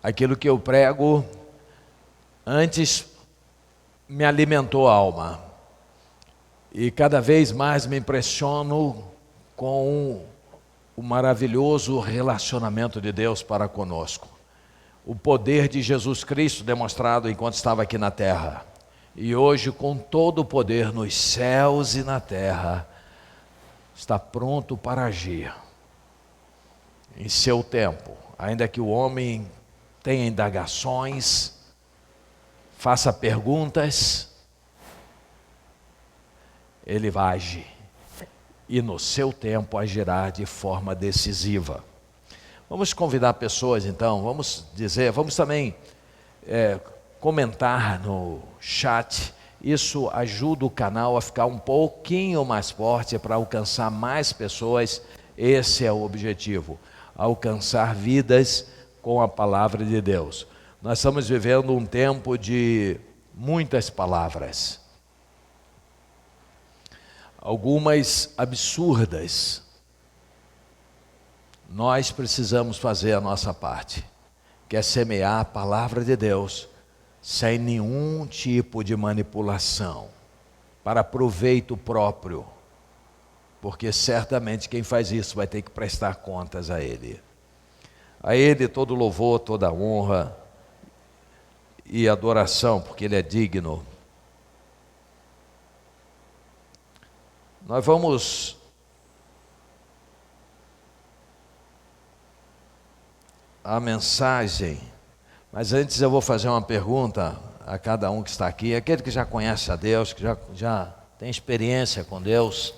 Aquilo que eu prego antes me alimentou a alma. E cada vez mais me impressiono com o maravilhoso relacionamento de Deus para conosco. O poder de Jesus Cristo demonstrado enquanto estava aqui na terra. E hoje, com todo o poder nos céus e na terra, está pronto para agir em seu tempo. Ainda que o homem tenha indagações, faça perguntas, ele vai agir. E no seu tempo agirá de forma decisiva. Vamos convidar pessoas então, vamos também comentar no chat. Isso ajuda o canal a ficar um pouquinho mais forte para alcançar mais pessoas. Esse é o objetivo, alcançar vidas com a palavra de Deus. Nós estamos vivendo um tempo de muitas palavras, algumas absurdas. Nós precisamos fazer a nossa parte, que é semear a palavra de Deus, sem nenhum tipo de manipulação, para proveito próprio, porque certamente quem faz isso vai ter que prestar contas a Ele. A Ele todo louvor, toda honra e adoração, porque Ele é digno. Nós vamos a mensagem, mas antes eu vou fazer uma pergunta a cada um que está aqui, aquele que já conhece a Deus, que já tem experiência com Deus.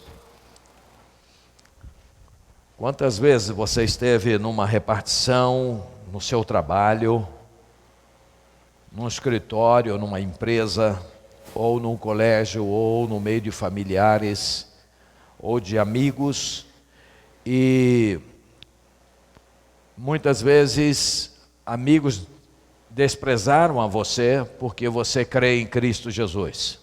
Quantas vezes você esteve numa repartição, no seu trabalho, num escritório, numa empresa, ou num colégio, ou no meio de familiares, ou de amigos, e muitas vezes amigos desprezaram a você porque você crê em Cristo Jesus.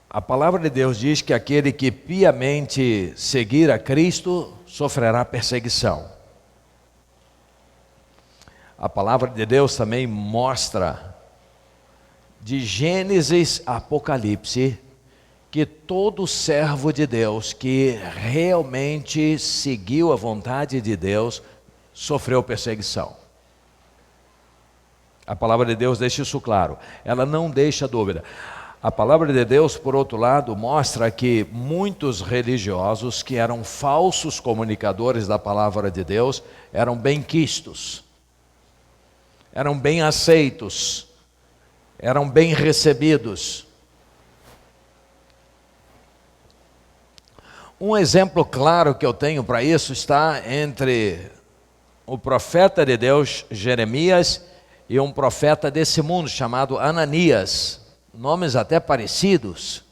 A palavra de Deus diz que aquele que piamente seguir a Cristo sofrerá perseguição. A palavra de Deus também mostra, de Gênesis a Apocalipse, que todo servo de Deus que realmente seguiu a vontade de Deus sofreu perseguição. A palavra de Deus deixa isso claro, ela não deixa dúvida. A palavra de Deus, por outro lado, mostra que muitos religiosos que eram falsos comunicadores da palavra de Deus eram benquistos, eram bem aceitos, eram bem recebidos. Um exemplo claro que eu tenho para isso está entre o profeta de Deus, Jeremias, e um profeta desse mundo chamado Ananias. Nomes até parecidos.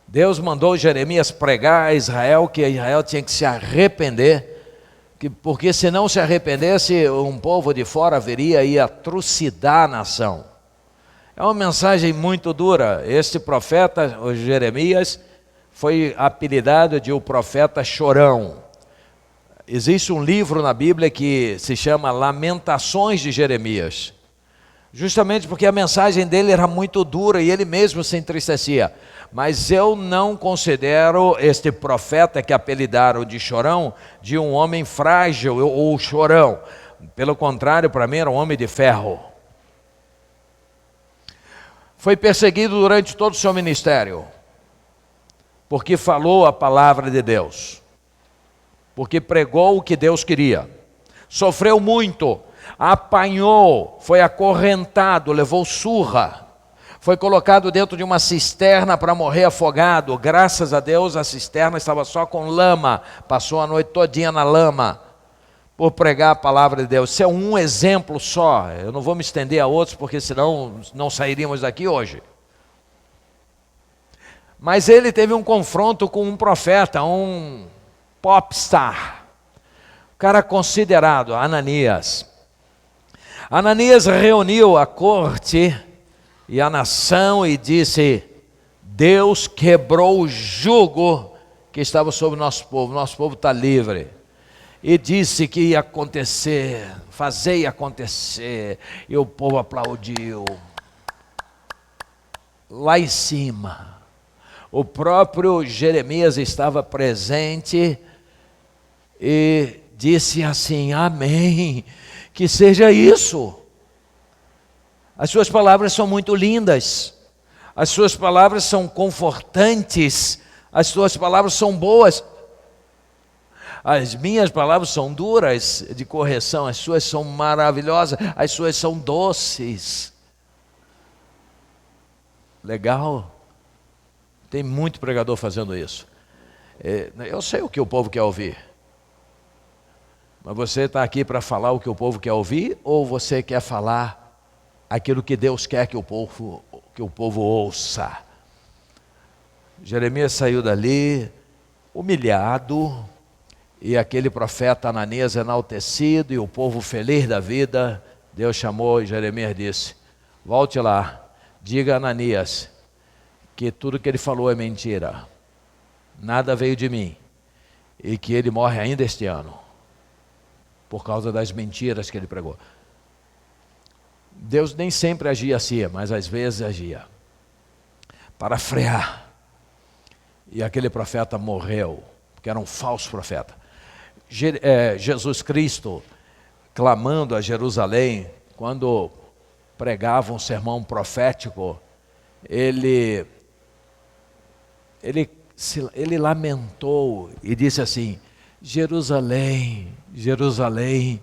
Deus mandou Jeremias pregar a Israel que Israel tinha que se arrepender, porque se não se arrependesse, um povo de fora viria e ia trucidar a nação. É uma mensagem muito dura. Este profeta, o Jeremias, foi apelidado de o profeta chorão. Existe um livro na Bíblia que se chama Lamentações de Jeremias, justamente porque a mensagem dele era muito dura e ele mesmo se entristecia. Mas eu não considero este profeta que apelidaram de chorão de um homem frágil ou chorão. Pelo contrário, para mim era um homem de ferro. Foi perseguido durante todo o seu ministério, porque falou a palavra de Deus, porque pregou o que Deus queria. Sofreu muito, apanhou, foi acorrentado, levou surra, foi colocado dentro de uma cisterna para morrer afogado. Graças a Deus a cisterna estava só com lama, passou a noite todinha na lama, por pregar a palavra de Deus. Isso é um exemplo só, eu não vou me estender a outros, porque senão não sairíamos daqui hoje. Mas ele teve um confronto com um profeta, um popstar, cara considerado, Ananias. Ananias reuniu a corte e a nação e disse: Deus quebrou o jugo que estava sobre o nosso povo está livre. E disse que ia acontecer, fazer acontecer, e o povo aplaudiu. Lá em cima, o próprio Jeremias estava presente e disse assim: amém, que seja isso. As suas palavras são muito lindas, as suas palavras são confortantes, as suas palavras são boas. As minhas palavras são duras de correção, as suas são maravilhosas, as suas são doces. Legal? Tem muito pregador fazendo isso. Eu sei o que o povo quer ouvir. Mas você está aqui para falar o que o povo quer ouvir, ou você quer falar aquilo que Deus quer que o povo ouça? Jeremias saiu dali humilhado, e aquele profeta Ananias enaltecido, e o povo feliz da vida. Deus chamou e Jeremias disse: volte lá, diga a Ananias que tudo que ele falou é mentira, nada veio de mim, e que ele morre ainda este ano, por causa das mentiras que ele pregou. Deus nem sempre agia assim, mas às vezes agia para frear. E aquele profeta morreu, porque era um falso profeta. Jesus Cristo, clamando a Jerusalém, quando pregava um sermão profético, ele lamentou e disse assim: Jerusalém, Jerusalém,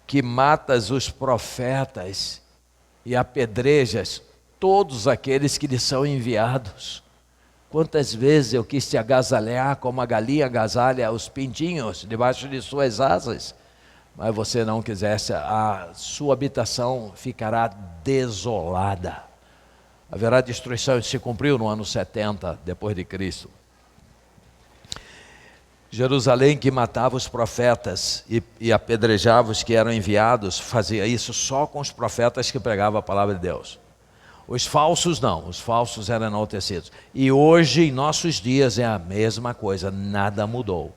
que matas os profetas e apedrejas todos aqueles que lhe são enviados. Quantas vezes eu quis te agasalhar como a galinha agasalha os pintinhos debaixo de suas asas, mas você não quisesse. A sua habitação ficará desolada. Haverá destruição. Isso se cumpriu no ano 70 depois de Cristo. Jerusalém, que matava os profetas e apedrejava os que eram enviados, fazia isso só com os profetas que pregavam a palavra de Deus. Os falsos não, os falsos eram enaltecidos. E hoje, em nossos dias, é a mesma coisa, nada mudou.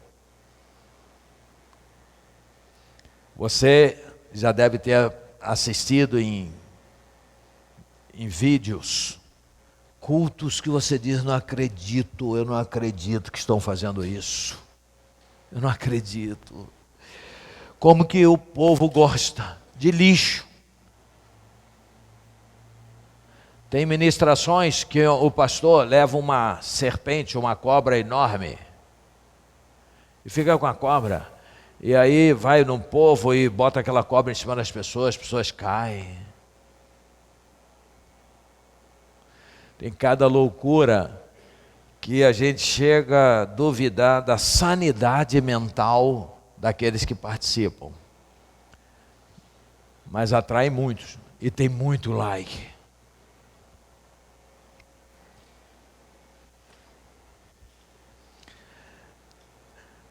Você já deve ter assistido em vídeos, cultos que você diz: não acredito, eu não acredito que estão fazendo isso. Eu não acredito. Como que o povo gosta de lixo. Tem ministrações que o pastor leva uma serpente, uma cobra enorme, e fica com a cobra, e aí vai no povo e bota aquela cobra em cima das pessoas, as pessoas caem. Tem cada loucura que a gente chega a duvidar da sanidade mental daqueles que participam. Mas atrai muitos, e tem muito like.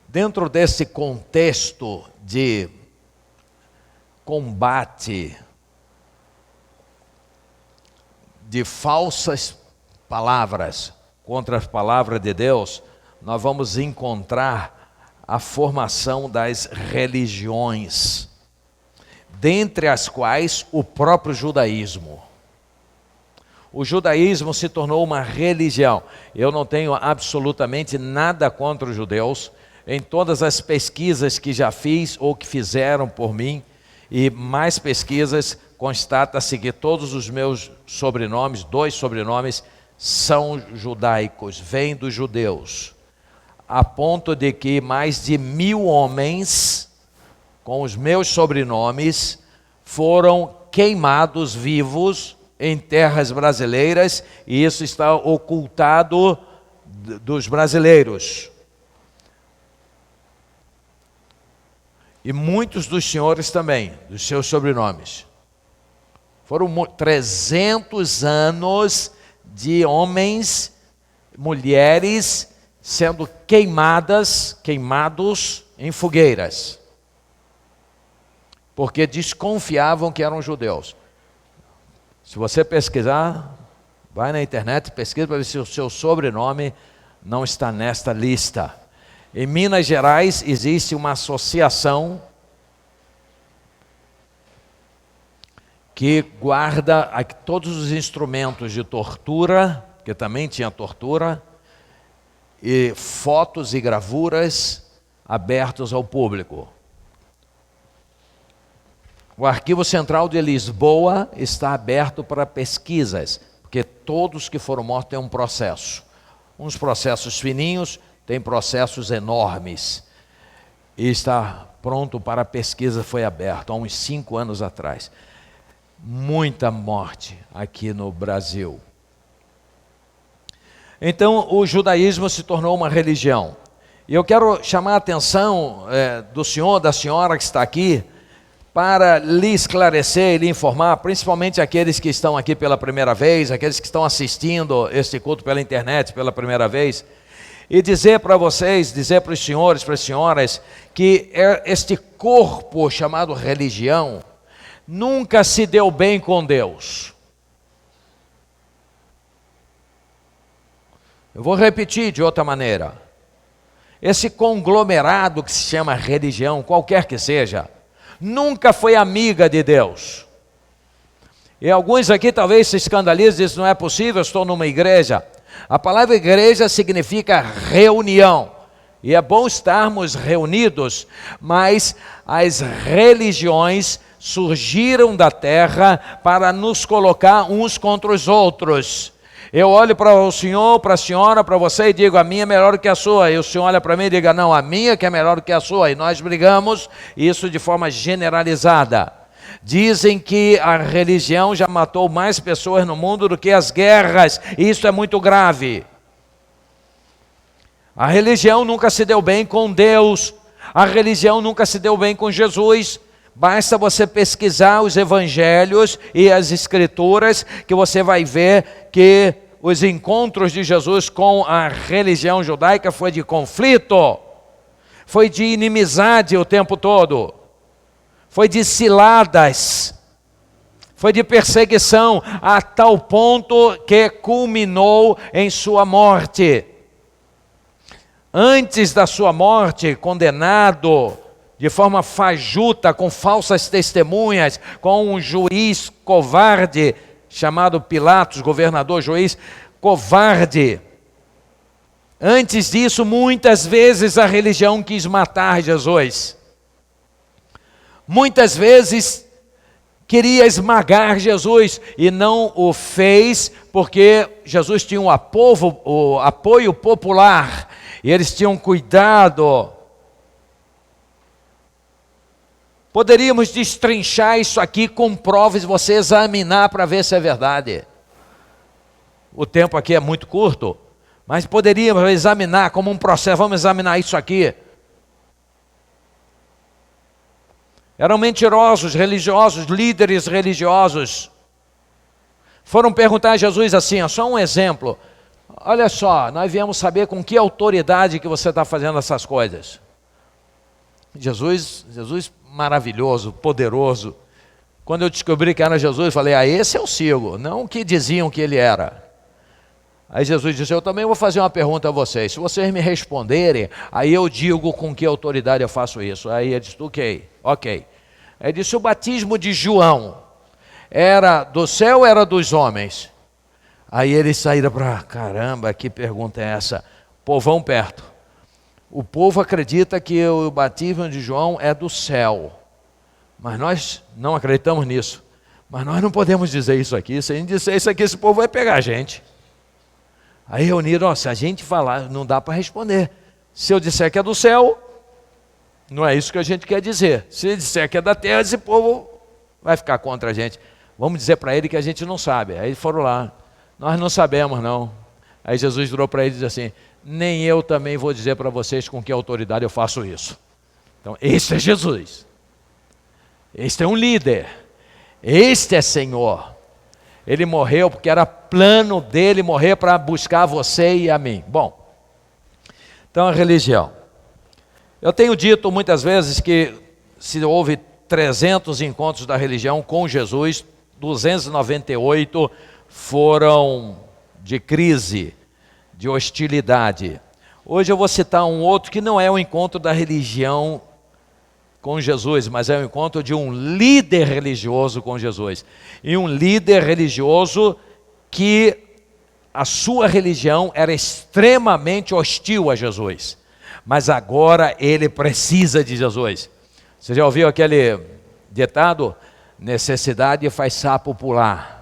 Dentro desse contexto de combate de falsas palavras contra a palavra de Deus, nós vamos encontrar a formação das religiões, dentre as quais o próprio judaísmo. O judaísmo se tornou uma religião. Eu não tenho absolutamente nada contra os judeus. Em todas as pesquisas que já fiz ou que fizeram por mim, e mais pesquisas, constata-se que todos os meus sobrenomes, 2 sobrenomes, são judaicos, vêm dos judeus. A ponto de que mais de 1000 homens, com os meus sobrenomes, foram queimados vivos em terras brasileiras, e isso está ocultado dos brasileiros. E muitos dos senhores também, dos seus sobrenomes. Foram 300 anos de homens, mulheres, sendo queimados em fogueiras, porque desconfiavam que eram judeus. Se você pesquisar, Vai na internet, pesquisa para ver se o seu sobrenome não está nesta lista. Em Minas Gerais existe uma associação que guarda todos os instrumentos de tortura, que também tinha tortura, e fotos e gravuras abertos ao público. O Arquivo Central de Lisboa está aberto para pesquisas, porque todos que foram mortos têm um processo. Uns processos fininhos, tem processos enormes. E está pronto para pesquisa, foi aberto há uns 5 anos atrás. Muita morte aqui no Brasil. Então, o judaísmo se tornou uma religião. E eu quero chamar a atenção do senhor, da senhora que está aqui, para lhe esclarecer e lhe informar, principalmente aqueles que estão aqui pela primeira vez, aqueles que estão assistindo este culto pela internet pela primeira vez, e dizer para vocês, dizer para os senhores, para as senhoras, que este corpo chamado religião nunca se deu bem com Deus. Eu vou repetir de outra maneira. Esse conglomerado que se chama religião, qualquer que seja, nunca foi amiga de Deus. E alguns aqui talvez se escandalizem e dizem, não é possível, eu estou numa igreja. A palavra igreja significa reunião. E é bom estarmos reunidos, mas as religiões surgiram da terra para nos colocar uns contra os outros. Eu olho para o senhor, para a senhora, para você e digo, a minha é melhor do que a sua. E o senhor olha para mim e diga, não, a minha que é melhor do que a sua. E nós brigamos, isso de forma generalizada. Dizem que a religião já matou mais pessoas no mundo do que as guerras. E isso é muito grave. A religião nunca se deu bem com Deus. A religião nunca se deu bem com Jesus. Basta você pesquisar os evangelhos e as escrituras que você vai ver que os encontros de Jesus com a religião judaica foi de conflito, foi de inimizade o tempo todo, foi de ciladas, foi de perseguição, a tal ponto que culminou em sua morte. Antes da sua morte, condenado de forma fajuta, com falsas testemunhas, com um juiz covarde, chamado Pilatos, governador, juiz covarde. Antes disso, muitas vezes a religião quis matar Jesus. Muitas vezes queria esmagar Jesus e não o fez porque Jesus tinha o apoio popular e eles tinham cuidado. Poderíamos destrinchar isso aqui com provas, você examinar para ver se é verdade. O tempo aqui é muito curto, mas poderíamos examinar como um processo, vamos examinar isso aqui. Eram mentirosos, religiosos, líderes religiosos. Foram perguntar a Jesus assim, ó, só um exemplo. Olha só, nós viemos saber com que autoridade que você está fazendo essas coisas. Jesus maravilhoso, poderoso. Quando eu descobri que era Jesus, eu falei, esse eu sigo, não o que diziam que ele era. Aí Jesus disse, eu também vou fazer uma pergunta a vocês. Se vocês me responderem, aí eu digo com que autoridade eu faço isso. Aí ele disse, ok. Ele disse, o batismo de João era do céu ou era dos homens? Aí eles saíram para, caramba, que pergunta é essa? Povão perto. O povo acredita que o batismo de João é do céu. Mas nós não acreditamos nisso. Mas nós não podemos dizer isso aqui. Se a gente disser isso aqui, esse povo vai pegar a gente. Aí reuniram, se a gente falar, não dá para responder. Se eu disser que é do céu, não é isso que a gente quer dizer. Se ele disser que é da terra, esse povo vai ficar contra a gente. Vamos dizer para ele que a gente não sabe. Aí foram lá. Nós não sabemos, não. Aí Jesus virou para ele e disse assim, nem eu também vou dizer para vocês com que autoridade eu faço isso. Então, este é Jesus. Este é um líder. Este é Senhor. Ele morreu porque era plano dele morrer para buscar você e a mim. Bom, então a religião. Eu tenho dito muitas vezes que se houve 300 encontros da religião com Jesus, 298 foram de crise, de hostilidade. Hoje eu vou citar um outro que não é o encontro da religião com Jesus, mas é o encontro de um líder religioso com Jesus. E um líder religioso que a sua religião era extremamente hostil a Jesus. Mas agora ele precisa de Jesus. Você já ouviu aquele ditado? Necessidade faz sapo pular.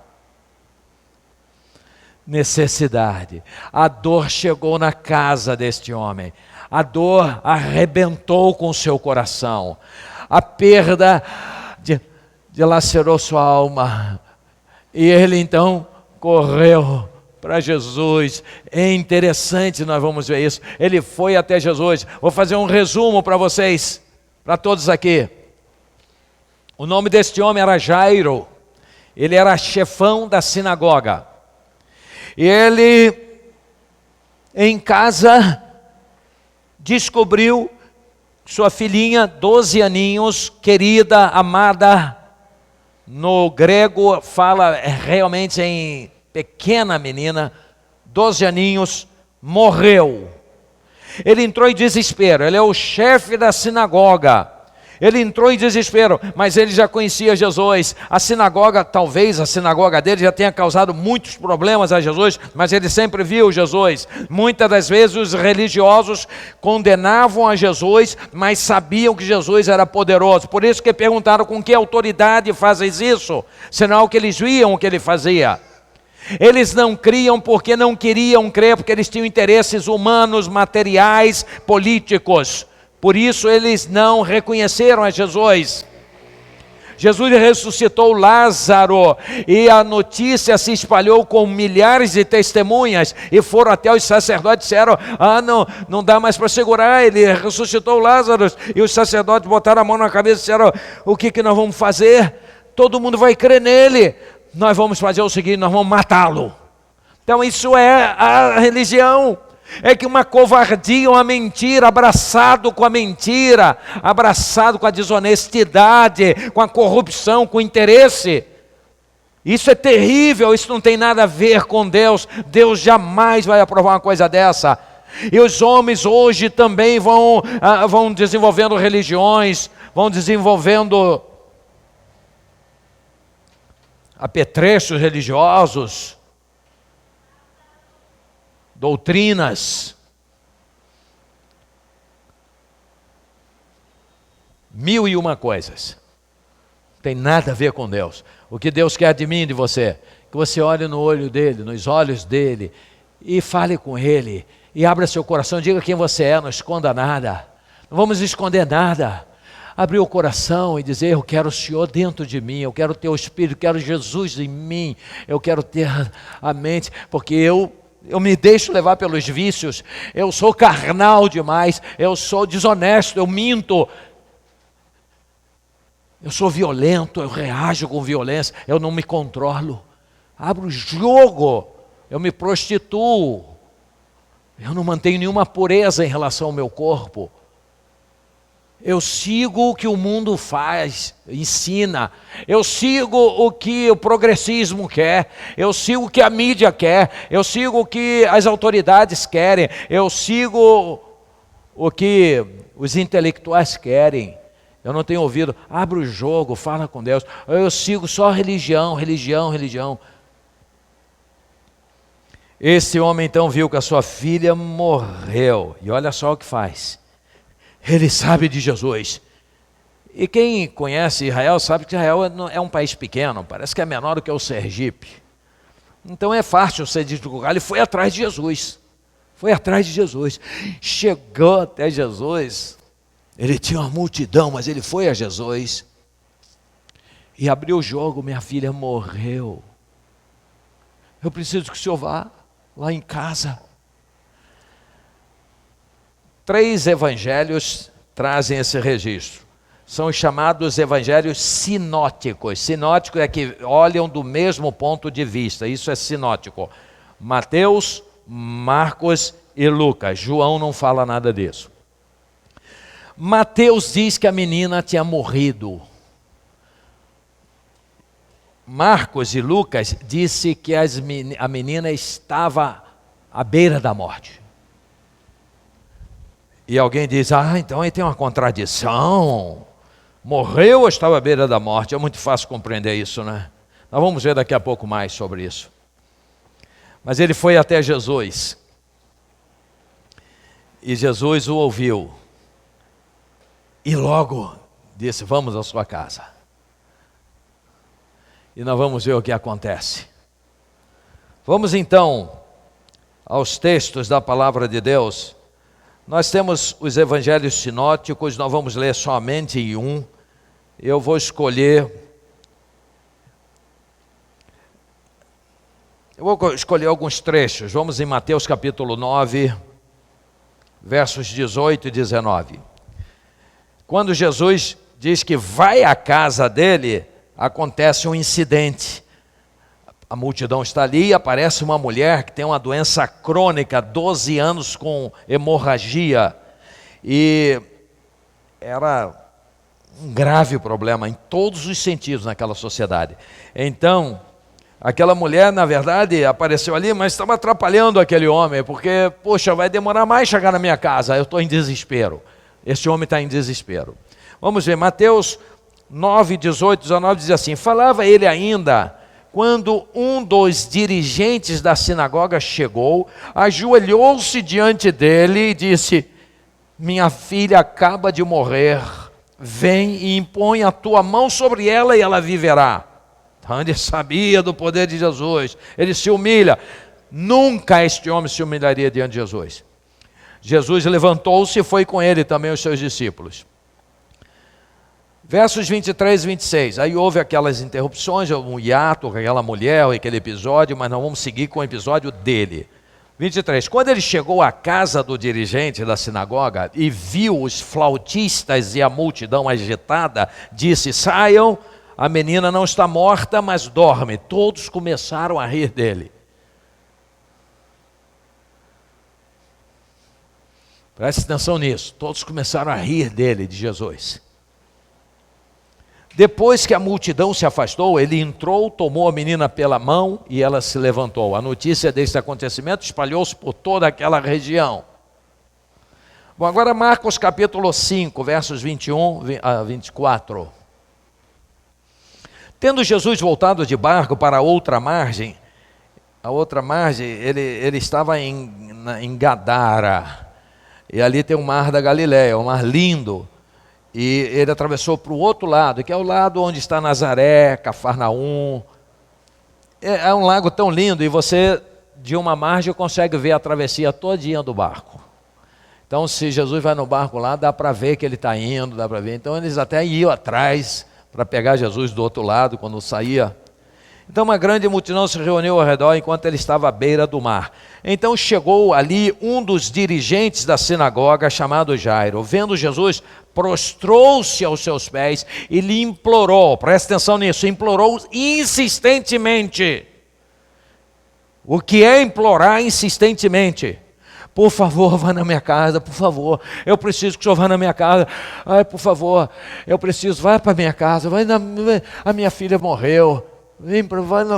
Necessidade. A dor chegou na casa deste homem. A dor arrebentou com seu coração. A perda dilacerou sua alma. E ele então correu para Jesus. É interessante, nós vamos ver isso. Ele foi até Jesus. Vou fazer um resumo para vocês, para todos aqui. O nome deste homem era Jairo. Ele era chefão da sinagoga. E ele, em casa, descobriu sua filhinha, 12 aninhos, querida, amada. No grego fala realmente em pequena menina, 12 aninhos, morreu. Ele entrou em desespero. Ele é o chefe da sinagoga. Ele entrou em desespero, mas ele já conhecia Jesus. A sinagoga, talvez a sinagoga dele já tenha causado muitos problemas a Jesus, mas ele sempre viu Jesus. Muitas das vezes os religiosos condenavam a Jesus, mas sabiam que Jesus era poderoso. Por isso que perguntaram: com que autoridade fazes isso? Senão que eles viam o que ele fazia. Eles não criam porque não queriam crer, porque eles tinham interesses humanos, materiais, políticos. Por isso eles não reconheceram a Jesus. Jesus ressuscitou Lázaro e a notícia se espalhou com milhares de testemunhas e foram até os sacerdotes e disseram: não dá mais para segurar, ele ressuscitou Lázaro. E os sacerdotes botaram a mão na cabeça e disseram: o que nós vamos fazer? Todo mundo vai crer nele. Nós vamos fazer o seguinte, nós vamos matá-lo. Então isso é a religião. É que uma covardia, uma mentira, abraçado com a mentira, abraçado com a desonestidade, com a corrupção, com o interesse. Isso é terrível, isso não tem nada a ver com Deus. Deus jamais vai aprovar uma coisa dessa. E os homens hoje também vão desenvolvendo religiões, vão desenvolvendo apetrechos religiosos, doutrinas, 1001 coisas. Não tem nada a ver com Deus. O que Deus quer de mim e de você? Que você olhe no olho dele, nos olhos dele, e fale com ele, e abra seu coração, diga quem você é, não esconda nada. Não vamos esconder nada. Abrir o coração e dizer: eu quero o Senhor dentro de mim, eu quero ter o Espírito, eu quero Jesus em mim, eu quero ter a mente, porque eu me deixo levar pelos vícios, eu sou carnal demais, eu sou desonesto, eu minto, eu sou violento, eu reajo com violência, eu não me controlo, abro o jogo, eu me prostituo, eu não mantenho nenhuma pureza em relação ao meu corpo. Eu sigo o que o mundo faz, ensina. Eu sigo o que o progressismo quer. Eu sigo o que a mídia quer. Eu sigo o que as autoridades querem. Eu sigo o que os intelectuais querem. Eu não tenho ouvido. Abre o jogo, fala com Deus. Eu sigo só religião. Esse homem então viu que a sua filha morreu. E olha só o que faz. Ele sabe de Jesus. E quem conhece Israel sabe que Israel é um país pequeno, parece que é menor do que o Sergipe. Então é fácil ser deslocar. Ele foi atrás de Jesus. Chegou até Jesus. Ele tinha uma multidão, mas ele foi a Jesus. E abriu o jogo: minha filha morreu. Eu preciso que o senhor vá lá em casa. 3 evangelhos trazem esse registro. São os chamados evangelhos sinóticos. Sinótico é que olham do mesmo ponto de vista. Isso é sinótico. Mateus, Marcos e Lucas. João não fala nada disso. Mateus diz que a menina tinha morrido. Marcos e Lucas disse que a menina estava à beira da morte. E alguém diz, então aí tem uma contradição. Morreu ou estava à beira da morte? É muito fácil compreender isso, né? Nós vamos ver daqui a pouco mais sobre isso. Mas ele foi até Jesus. E Jesus o ouviu. E logo disse, vamos à sua casa. E nós vamos ver o que acontece. Vamos então aos textos da palavra de Deus. Nós temos os evangelhos sinóticos, nós vamos ler somente em um. Eu vou escolher alguns trechos. Vamos em Mateus capítulo 9, versos 18 e 19. Quando Jesus diz que vai à casa dele, acontece um incidente. A multidão está ali e aparece uma mulher que tem uma doença crônica, 12 anos com hemorragia. E era um grave problema em todos os sentidos naquela sociedade. Então, aquela mulher, na verdade, apareceu ali, mas estava atrapalhando aquele homem, porque, poxa, vai demorar mais chegar na minha casa, eu estou em desespero. Esse homem está em desespero. Vamos ver, Mateus 9, 18, 19 diz assim, falava ele ainda, quando um dos dirigentes da sinagoga chegou, ajoelhou-se diante dele e disse, minha filha acaba de morrer, vem e impõe a tua mão sobre ela e ela viverá. Então ele sabia do poder de Jesus, ele se humilha. Nunca este homem se humilharia diante de Jesus. Jesus levantou-se e foi com ele também os seus discípulos. Versos 23 e 26, aí houve aquelas interrupções, um hiato com aquela mulher, aquele episódio, mas nós vamos seguir com o episódio dele. 23, quando ele chegou à casa do dirigente da sinagoga e viu os flautistas e a multidão agitada, disse, saiam, a menina não está morta, mas dorme. Todos começaram a rir dele. Preste atenção nisso, todos começaram a rir dele, de Jesus. Depois que a multidão se afastou, ele entrou, tomou a menina pela mão e ela se levantou. A notícia desse acontecimento espalhou-se por toda aquela região. Bom, agora Marcos capítulo 5, versos 21 a 24. Tendo Jesus voltado de barco para a outra margem, ele estava em Gadara. E ali tem o mar da Galileia, um mar lindo. E ele atravessou para o outro lado, que é o lado onde está Nazaré, Cafarnaum. É um lago tão lindo e você, de uma margem, consegue ver a travessia todinha do barco. Então, se Jesus vai no barco lá, dá para ver que ele está indo, dá para ver. Então, eles até iam atrás para pegar Jesus do outro lado, quando saía. Então uma grande multidão se reuniu ao redor enquanto ele estava à beira do mar. Então chegou ali um dos dirigentes da sinagoga, chamado Jairo. Vendo Jesus, prostrou-se aos seus pés e lhe implorou, presta atenção nisso, implorou insistentemente. O que é implorar insistentemente? Por favor, vá na minha casa, por favor, eu preciso que o senhor vá na minha casa. Ai, por favor, eu preciso, vai para a minha casa, a minha filha morreu.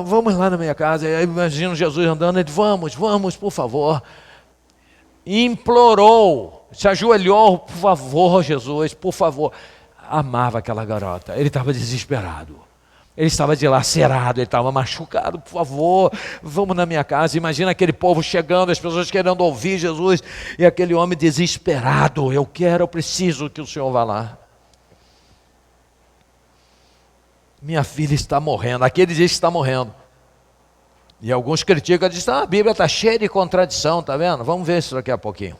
Vamos lá na minha casa. Aí imagino Jesus andando, ele vamos, por favor. Implorou, se ajoelhou, por favor, Jesus, por favor. Amava aquela garota, ele estava desesperado, ele estava dilacerado, ele estava machucado, por favor, vamos na minha casa. Imagina aquele povo chegando, as pessoas querendo ouvir Jesus, e aquele homem desesperado, eu preciso que o senhor vá lá. Minha filha está morrendo. Aqui ele diz que está morrendo. E alguns criticam, dizem, a Bíblia está cheia de contradição, está vendo? Vamos ver isso daqui a pouquinho.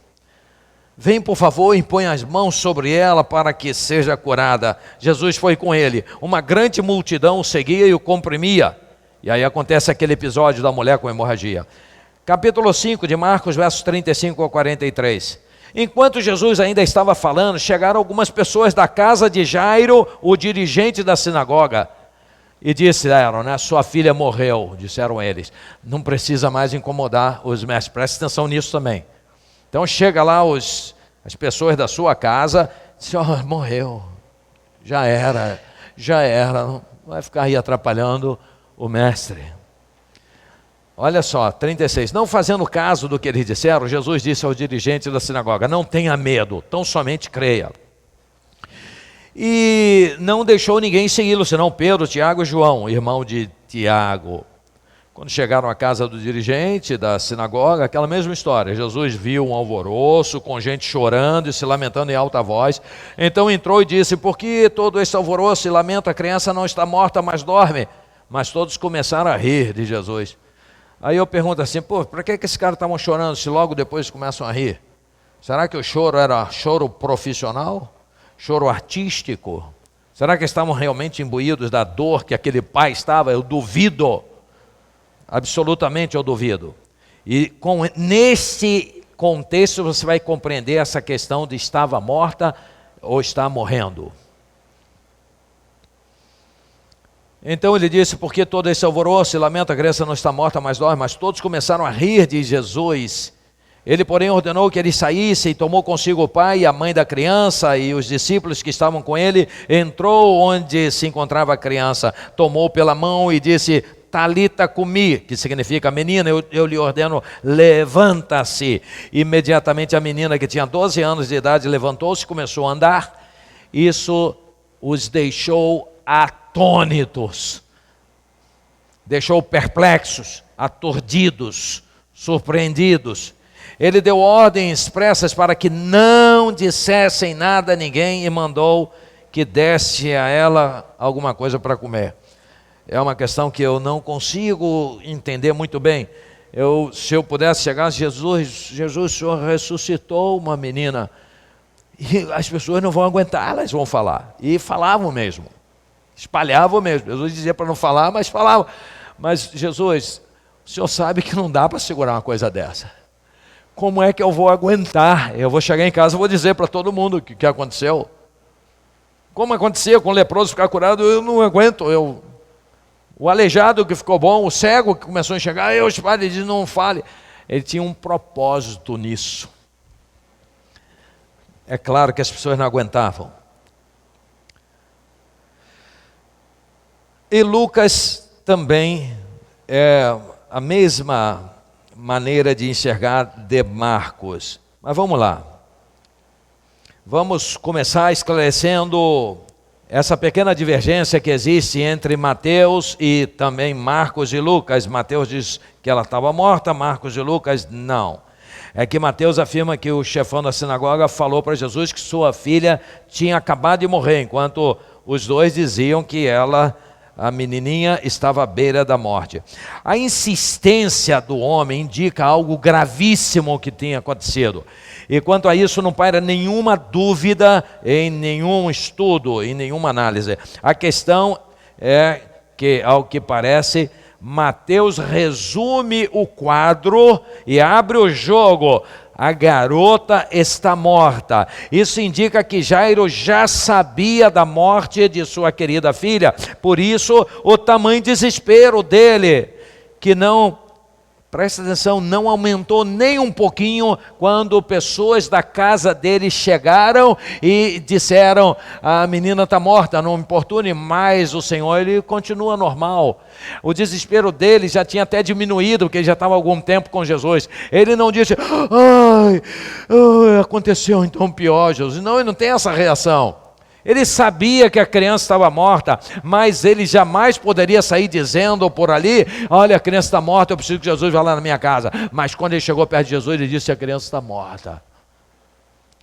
Vem, por favor, e põe as mãos sobre ela para que seja curada. Jesus foi com ele. Uma grande multidão o seguia e o comprimia. E aí acontece aquele episódio da mulher com hemorragia. Capítulo 5 de Marcos, versos 35 a 43. Enquanto Jesus ainda estava falando, chegaram algumas pessoas da casa de Jairo, o dirigente da sinagoga, e disseram, sua filha morreu, disseram eles, não precisa mais incomodar os mestres, presta atenção nisso também. Então chega lá as pessoas da sua casa, dizem, morreu, já era, não vai ficar aí atrapalhando o mestre. Olha só, 36. Não fazendo caso do que eles disseram, Jesus disse ao dirigente da sinagoga: não tenha medo, tão somente creia. E não deixou ninguém segui-lo, senão Pedro, Tiago e João, irmão de Tiago. Quando chegaram à casa do dirigente da sinagoga, aquela mesma história. Jesus viu um alvoroço, com gente chorando e se lamentando em alta voz. Então entrou e disse: por que todo esse alvoroço e lamento? A criança não está morta, mas dorme. Mas todos começaram a rir de Jesus. Aí eu pergunto assim: para que esses caras estavam chorando se logo depois começam a rir? Será que o choro era choro profissional? Choro artístico? Será que estavam realmente imbuídos da dor que aquele pai estava? Eu duvido. Absolutamente eu duvido. E nesse contexto você vai compreender essa questão de estava morta ou está morrendo. Então ele disse: por que todo esse alvoroço e lamento? A criança não está morta, mas dorme. Mas todos começaram a rir de Jesus. Ele, porém, ordenou que ele saísse e tomou consigo o pai e a mãe da criança e os discípulos que estavam com ele. Entrou onde se encontrava a criança, tomou pela mão e disse: Talita cumi, que significa: menina, eu lhe ordeno, levanta-se. Imediatamente a menina, que tinha 12 anos de idade, levantou-se e começou a andar. Isso os deixou atônitos, deixou perplexos, aturdidos, surpreendidos. Ele deu ordens expressas para que não dissessem nada a ninguém e mandou que desse a ela alguma coisa para comer. É uma questão que eu não consigo entender muito bem. Se eu pudesse chegar: Jesus, o Senhor ressuscitou uma menina. E as pessoas não vão aguentar, elas vão falar. E falavam mesmo, espalhavam mesmo. Jesus dizia para não falar, mas falavam. Mas Jesus, o Senhor sabe que não dá para segurar uma coisa dessa. Como é que eu vou aguentar? Eu vou chegar em casa e vou dizer para todo mundo o que aconteceu. Como acontecia com o leproso ficar curado, eu não aguento. O aleijado que ficou bom, o cego que começou a enxergar, eu espalho, ele diz: não fale. Ele tinha um propósito nisso. É claro que as pessoas não aguentavam. E Lucas também é a mesma maneira de enxergar de Marcos. Mas vamos lá. Vamos começar esclarecendo essa pequena divergência que existe entre Mateus e também Marcos e Lucas. Mateus diz que ela estava morta, Marcos e Lucas não. É que Mateus afirma que o chefão da sinagoga falou para Jesus que sua filha tinha acabado de morrer, enquanto os dois diziam que a menininha estava à beira da morte. A insistência do homem indica algo gravíssimo que tinha acontecido. E quanto a isso não paira nenhuma dúvida em nenhum estudo, em nenhuma análise. A questão é que, ao que parece, Mateus resume o quadro e abre o jogo. A garota está morta. Isso indica que Jairo já sabia da morte de sua querida filha. Por isso, o tamanho desespero dele, que não, presta atenção, não aumentou nem um pouquinho quando pessoas da casa dele chegaram e disseram: a menina está morta, não importune mais o Senhor. Ele continua normal. O desespero dele já tinha até diminuído, porque ele já estava há algum tempo com Jesus. Ele não disse: ai, aconteceu então pior, Jesus. Não, ele não tem essa reação. Ele sabia que a criança estava morta, mas ele jamais poderia sair dizendo por ali: olha, a criança está morta, eu preciso que Jesus vá lá na minha casa. Mas quando ele chegou perto de Jesus, ele disse: a criança está morta.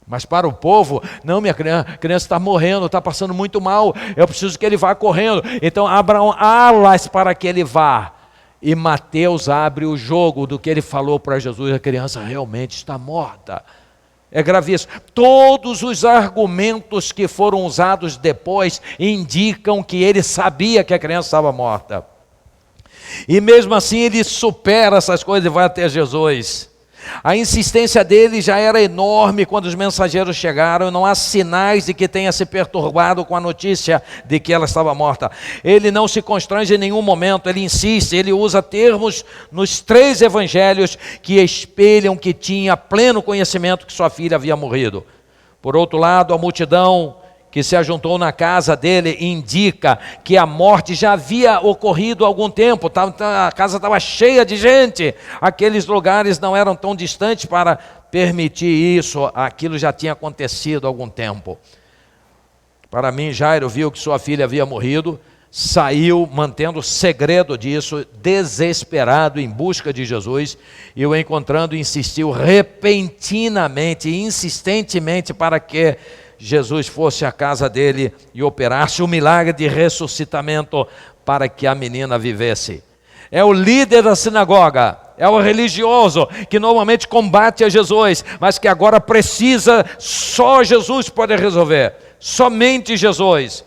Mas para o povo: não, minha criança está morrendo, está passando muito mal, eu preciso que ele vá correndo. Então abram alas para que ele vá. E Mateus abre o jogo do que ele falou para Jesus: a criança realmente está morta. É gravíssimo. Todos os argumentos que foram usados depois indicam que ele sabia que a criança estava morta. E mesmo assim ele supera essas coisas e vai até Jesus. A insistência dele já era enorme quando os mensageiros chegaram. Não há sinais de que tenha se perturbado com a notícia de que ela estava morta. Ele não se constrange em nenhum momento, ele insiste, ele usa termos nos 3 evangelhos que espelham que tinha pleno conhecimento que sua filha havia morrido. Por outro lado, a multidão que se ajuntou na casa dele indica que a morte já havia ocorrido há algum tempo. A casa estava cheia de gente. Aqueles lugares não eram tão distantes para permitir isso. Aquilo já tinha acontecido há algum tempo. Para mim, Jairo viu que sua filha havia morrido, saiu mantendo segredo disso, desesperado em busca de Jesus, e o encontrando insistiu repentinamente e insistentemente para que Jesus fosse à casa dele e operasse o milagre de ressuscitamento para que a menina vivesse. É o líder da sinagoga, é o religioso que normalmente combate a Jesus, mas que agora precisa, só Jesus pode resolver, somente Jesus.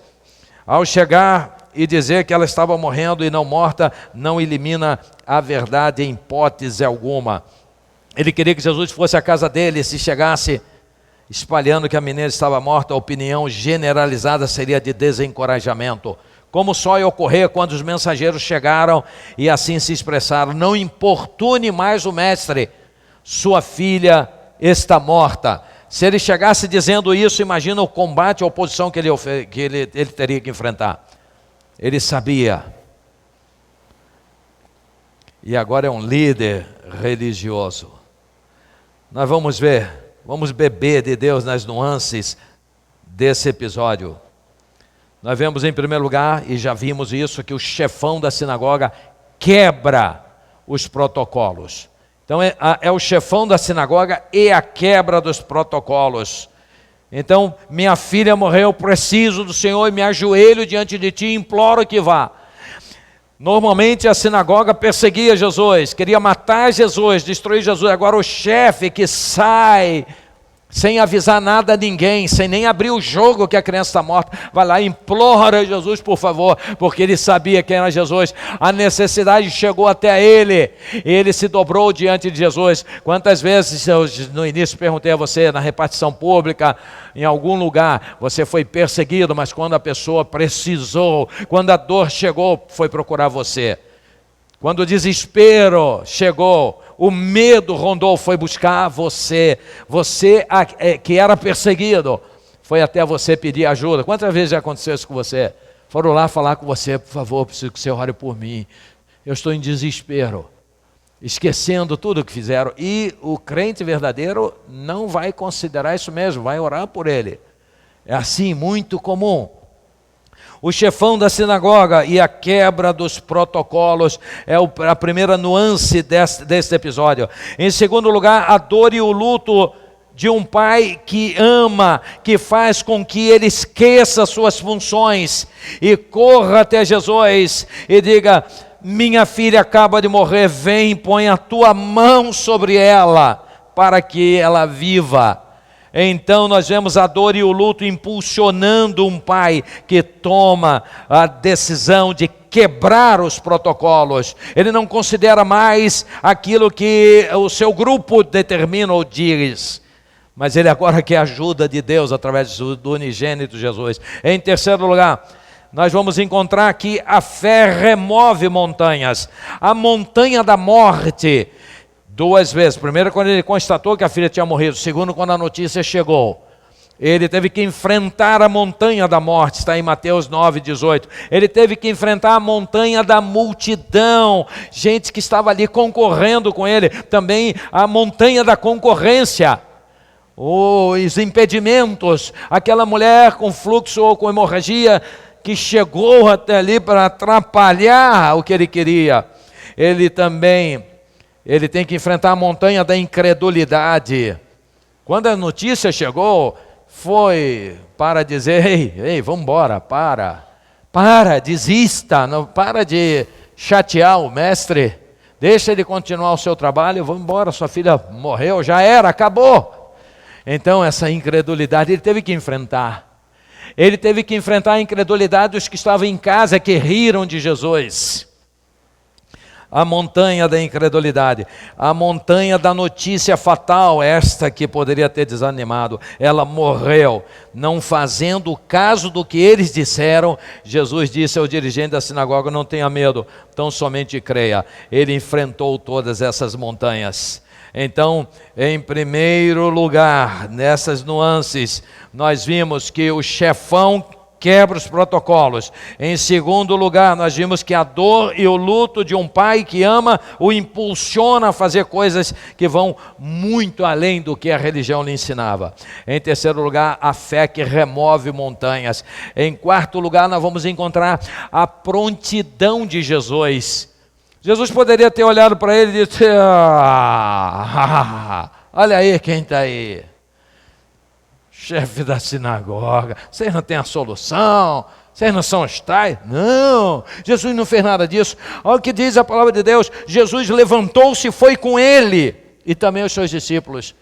Ao chegar e dizer que ela estava morrendo e não morta, não elimina a verdade em hipótese alguma. Ele queria que Jesus fosse à casa dele, se chegasse espalhando que a menina estava morta, a opinião generalizada seria de desencorajamento. Como só ia ocorrer quando os mensageiros chegaram e assim se expressaram: não importune mais o mestre, sua filha está morta. Se ele chegasse dizendo isso, imagina o combate, a oposição que ele teria que enfrentar. Ele sabia. E agora é um líder religioso. Nós vamos beber de Deus nas nuances desse episódio. Nós vemos em primeiro lugar, e já vimos isso, que o chefão da sinagoga quebra os protocolos. Então é o chefão da sinagoga e a quebra dos protocolos. Então, minha filha morreu, preciso do Senhor e me ajoelho diante de ti e imploro que vá. Normalmente a sinagoga perseguia Jesus, queria matar Jesus, destruir Jesus. Agora o chefe que sai sem avisar nada a ninguém, sem nem abrir o jogo que a criança está morta, vai lá e implora Jesus, por favor, porque ele sabia quem era Jesus. A necessidade chegou até ele, e ele se dobrou diante de Jesus. Quantas vezes, eu no início perguntei a você, na repartição pública, em algum lugar, você foi perseguido, mas quando a pessoa precisou, quando a dor chegou, foi procurar você. Quando o desespero chegou, o medo rondou, foi buscar você. Você que era perseguido, foi até você pedir ajuda. Quantas vezes já aconteceu isso com você? Foram lá falar com você: por favor, preciso que você ore por mim. Eu estou em desespero, esquecendo tudo o que fizeram. E o crente verdadeiro não vai considerar isso mesmo, vai orar por ele. É assim, muito comum. O chefão da sinagoga e a quebra dos protocolos é a primeira nuance deste episódio. Em segundo lugar, a dor e o luto de um pai que ama, que faz com que ele esqueça suas funções e corra até Jesus e diga: minha filha acaba de morrer, vem, põe a tua mão sobre ela para que ela viva. Então nós vemos a dor e o luto impulsionando um pai que toma a decisão de quebrar os protocolos. Ele não considera mais aquilo que o seu grupo determina ou diz, mas ele agora quer a ajuda de Deus através do unigênito Jesus. Em terceiro lugar, nós vamos encontrar que a fé remove montanhas. A montanha da morte, duas vezes. Primeiro, quando ele constatou que a filha tinha morrido. Segundo, quando a notícia chegou. Ele teve que enfrentar a montanha da morte, está em Mateus 9:18. Ele teve que enfrentar a montanha da multidão, gente que estava ali concorrendo com ele. Também a montanha da concorrência, os impedimentos. Aquela mulher com fluxo ou com hemorragia que chegou até ali para atrapalhar o que ele queria. Ele tem que enfrentar a montanha da incredulidade. Quando a notícia chegou, foi para dizer: ei, vamos embora, para, desista, não, para de chatear o mestre, deixa ele continuar o seu trabalho, vamos embora, sua filha morreu, já era, acabou. Então essa incredulidade ele teve que enfrentar. Ele teve que enfrentar a incredulidade dos que estavam em casa, que riram de Jesus. A montanha da incredulidade, a montanha da notícia fatal, esta que poderia ter desanimado. Ela morreu, não fazendo caso do que eles disseram. Jesus disse ao dirigente da sinagoga: não tenha medo, tão somente creia. Ele enfrentou todas essas montanhas. Então, em primeiro lugar, nessas nuances, nós vimos que o chefão quebra os protocolos. Em segundo lugar, nós vimos que a dor e o luto de um pai que ama o impulsiona a fazer coisas que vão muito além do que a religião lhe ensinava. Em terceiro lugar, a fé que remove montanhas. Em quarto lugar, nós vamos encontrar a prontidão de Jesus. Jesus poderia ter olhado para ele e dito: olha aí quem está aí, chefe da sinagoga, vocês não têm a solução, vocês não são os tais. Não, Jesus não fez nada disso. Olha o que diz a palavra de Deus: Jesus levantou-se e foi com ele, e também os seus discípulos.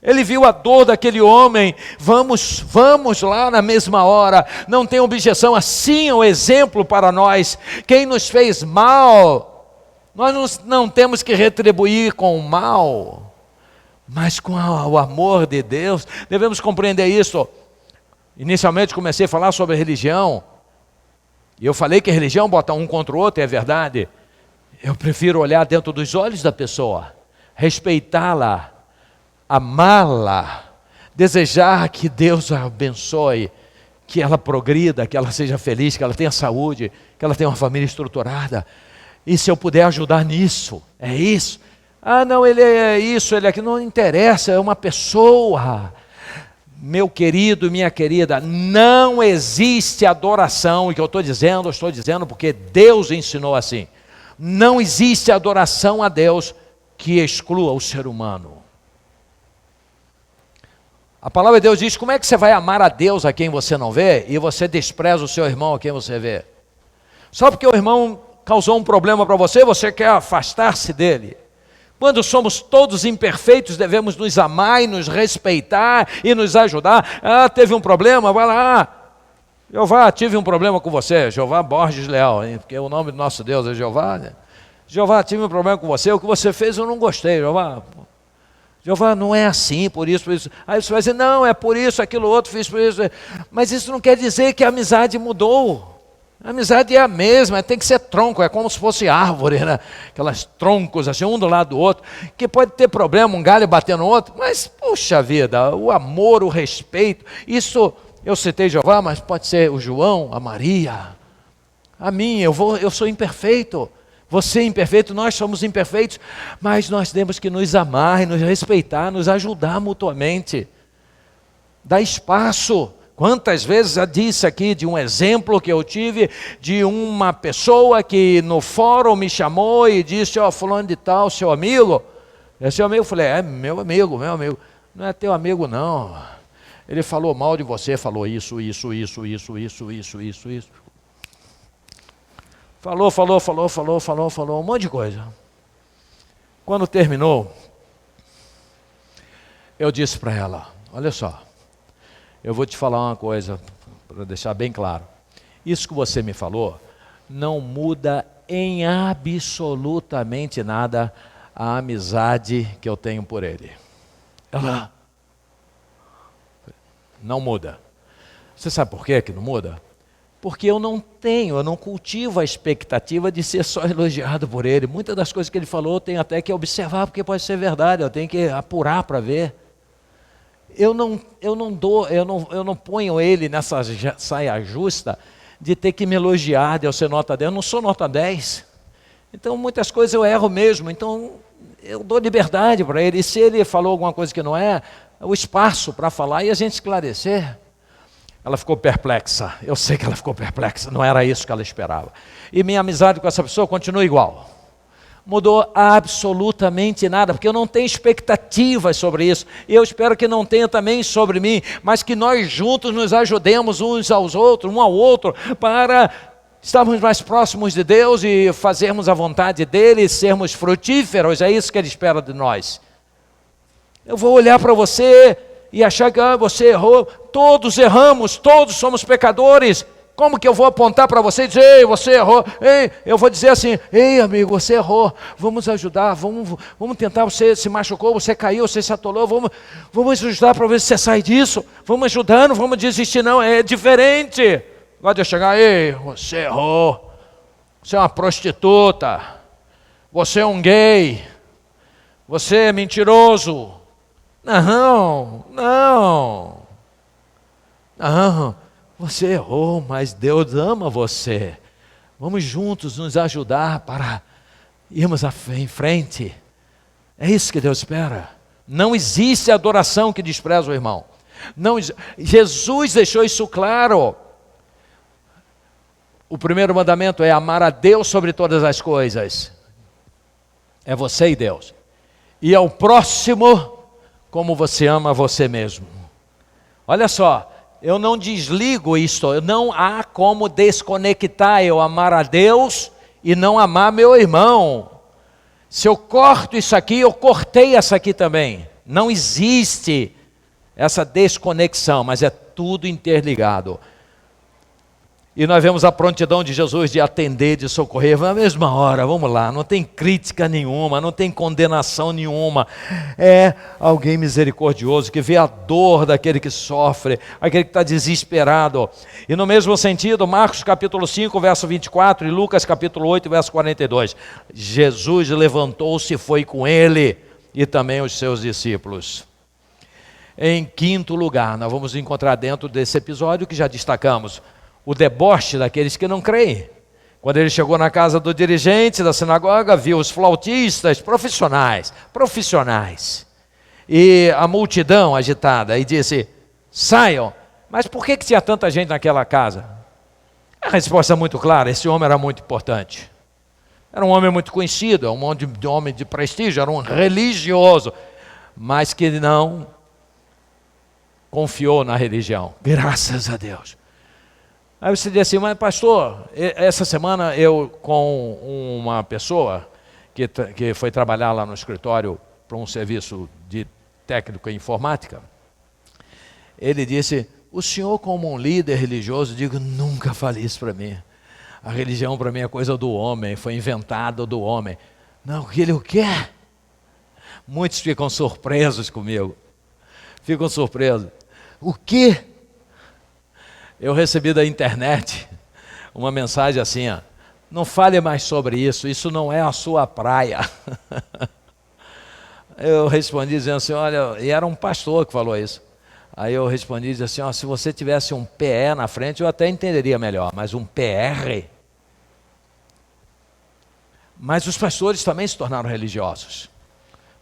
Ele viu a dor daquele homem. Vamos lá na mesma hora, não tem objeção. Assim é o exemplo para nós. Quem nos fez mal, nós não temos que retribuir com o mal, mas com o amor de Deus. Devemos compreender isso. Inicialmente comecei a falar sobre religião, e eu falei que a religião bota um contra o outro, é verdade. Eu prefiro olhar dentro dos olhos da pessoa, respeitá-la, amá-la, desejar que Deus a abençoe, que ela progrida, que ela seja feliz, que ela tenha saúde, que ela tenha uma família estruturada. E se eu puder ajudar nisso, é isso. Não, ele é isso, ele é aquilo, não interessa, é uma pessoa. Meu querido e minha querida, não existe adoração, e que eu estou dizendo porque Deus ensinou assim. Não existe adoração a Deus que exclua o ser humano. A palavra de Deus diz: como é que você vai amar a Deus a quem você não vê, e você despreza o seu irmão a quem você vê? Só porque o irmão causou um problema para você, você quer afastar-se dele. Quando somos todos imperfeitos, devemos nos amar e nos respeitar e nos ajudar. Teve um problema, vai lá. Jeová, tive um problema com você. Jeová Borges Leal, hein? Porque o nome do nosso Deus é Jeová, né? Jeová, tive um problema com você, o que você fez eu não gostei, Jeová. Jeová, não é assim, por isso. Aí você vai dizer: não, é por isso, aquilo outro, fiz por isso. Mas isso não quer dizer que a amizade mudou. A amizade é a mesma, tem que ser tronco, é como se fosse árvore, né? Aquelas troncos assim, um do lado do outro, que pode ter problema, um galho batendo no outro, mas, puxa vida, o amor, o respeito, isso, eu citei Jeová, mas pode ser o João, a Maria, a mim, eu sou imperfeito, você é imperfeito, nós somos imperfeitos, mas nós temos que nos amar, nos respeitar, nos ajudar mutuamente, dá espaço. Quantas vezes eu disse aqui de um exemplo que eu tive de uma pessoa que no fórum me chamou e disse: fulano de tal, seu amigo? Seu amigo, eu falei: meu amigo, não é teu amigo não, ele falou mal de você, falou isso, falou um monte de coisa. Quando terminou, eu disse para ela: olha só, eu vou te falar uma coisa, para deixar bem claro. Isso que você me falou não muda em absolutamente nada a amizade que eu tenho por ele. Ela: não muda. Você sabe por quê que não muda? Porque eu não cultivo a expectativa de ser só elogiado por ele. Muitas das coisas que ele falou eu tenho até que observar, porque pode ser verdade, eu tenho que apurar para ver. Eu não ponho ele nessa saia justa de ter que me elogiar, de eu ser nota 10. Eu não sou nota 10. Então muitas coisas eu erro mesmo. Então eu dou liberdade para ele. E se ele falou alguma coisa que não é, o espaço para falar e a gente esclarecer. Ela ficou perplexa. Eu sei que ela ficou perplexa. Não era isso que ela esperava. E minha amizade com essa pessoa continua igual. Mudou absolutamente nada, porque eu não tenho expectativas sobre isso, e eu espero que não tenha também sobre mim, mas que nós juntos nos ajudemos uns aos outros, um ao outro, para estarmos mais próximos de Deus e fazermos a vontade dele, sermos frutíferos. É isso que ele espera de nós. Eu vou olhar para você e achar que você errou. Todos erramos, todos somos pecadores. Como que eu vou apontar para você e dizer: ei, você errou? Ei, eu vou dizer assim: ei, amigo, você errou, vamos ajudar, vamos tentar, você se machucou, você caiu, você se atolou, vamos ajudar para ver se você sai disso, vamos ajudar, não vamos desistir não, é diferente. Agora de eu chegar: ei, você errou, você é uma prostituta, você é um gay, você é mentiroso. Não, você errou, mas Deus ama você. Vamos juntos nos ajudar para irmos em frente. É isso que Deus espera. Não existe adoração que despreza o irmão. Não, Jesus deixou isso claro. O primeiro mandamento é amar a Deus sobre todas as coisas. É você e Deus. E ao próximo como você ama você mesmo. Olha só, eu não desligo isto, não há como desconectar eu amar a Deus e não amar meu irmão. Se eu corto isso aqui, eu cortei essa aqui também. Não existe essa desconexão, mas é tudo interligado. E nós vemos a prontidão de Jesus de atender, de socorrer, na mesma hora, vamos lá, não tem crítica nenhuma, não tem condenação nenhuma, é alguém misericordioso, que vê a dor daquele que sofre, aquele que está desesperado. E no mesmo sentido, Marcos capítulo 5, verso 24, e Lucas capítulo 8, verso 42, Jesus levantou-se e foi com ele, e também os seus discípulos. Em quinto lugar, nós vamos encontrar dentro desse episódio que já destacamos, o deboche daqueles que não creem. Quando ele chegou na casa do dirigente da sinagoga, viu os flautistas profissionais, e a multidão agitada, e disse, saiam. Mas por que tinha tanta gente naquela casa? A resposta é muito clara, esse homem era muito importante. Era um homem muito conhecido, um homem de prestígio, era um religioso, mas que não confiou na religião. Graças a Deus. Aí você diz assim, mas pastor, essa semana eu com uma pessoa que foi trabalhar lá no escritório para um serviço de técnico em informática, ele disse, o senhor como um líder religioso, digo, nunca fale isso para mim. A religião para mim é coisa do homem, foi inventada do homem. Não, ele o quê? Muitos ficam surpresos comigo. Ficam surpresos. O quê? Eu recebi da internet uma mensagem assim, ó, não fale mais sobre isso, isso não é a sua praia. Eu respondi dizendo assim, olha, e era um pastor que falou isso. Aí eu respondi dizendo assim, ó, se você tivesse um PE na frente, eu até entenderia melhor, mas um PR? Mas os pastores também se tornaram religiosos.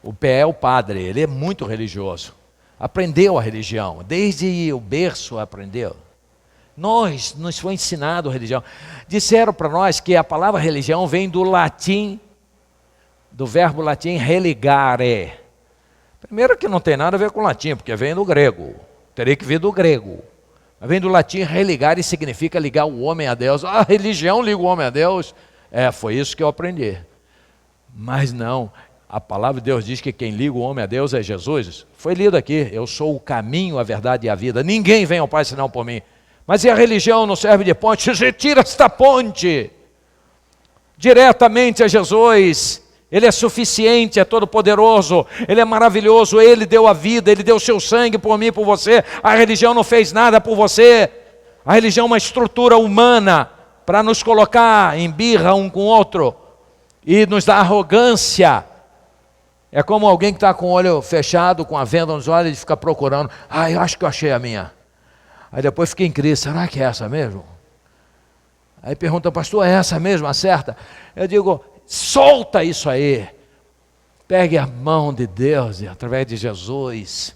O PE é o padre, ele é muito religioso. Aprendeu a religião, desde o berço aprendeu. Nos foi ensinado religião. Disseram para nós que a palavra religião vem do latim, do verbo latim religare. Primeiro que não tem nada a ver com latim, porque vem do grego. Teria que vir do grego. Mas vem do latim religare e significa ligar o homem a Deus. A religião liga o homem a Deus. Foi isso que eu aprendi. Mas não, a palavra de Deus diz que quem liga o homem a Deus é Jesus. Foi lido aqui, eu sou o caminho, a verdade e a vida. Ninguém vem ao Pai senão por mim. Mas e a religião não serve de ponte? Retira esta ponte diretamente a Jesus. Ele é suficiente, é todo poderoso, Ele é maravilhoso, Ele deu a vida, Ele deu o seu sangue por mim e por você. A religião não fez nada por você. A religião é uma estrutura humana para nos colocar em birra um com o outro e nos dar arrogância. É como alguém que está com o olho fechado, com a venda nos olhos e fica procurando. Eu acho que eu achei a minha. Aí depois fica em crise, será que é essa mesmo? Aí pergunta, pastor, é essa mesmo, acerta? Eu digo, solta isso aí. Pegue a mão de Deus através de Jesus.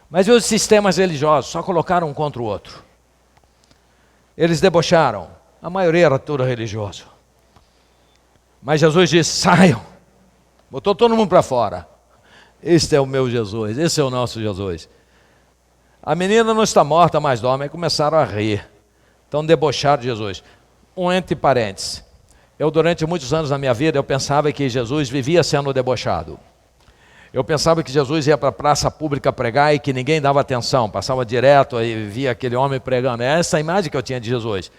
Mas os sistemas religiosos só colocaram um contra o outro. Eles debocharam. A maioria era tudo religioso. Mas Jesus disse, saiam. Botou todo mundo para fora. Este é o meu Jesus, esse é o nosso Jesus. A menina não está morta, mas dorme. Aí começaram a rir. Então debocharam de Jesus. Entre parênteses. Eu durante muitos anos na minha vida, eu pensava que Jesus vivia sendo debochado. Eu pensava que Jesus ia para a praça pública pregar e que ninguém dava atenção. Passava direto e via aquele homem pregando. É essa a imagem que eu tinha de Jesus.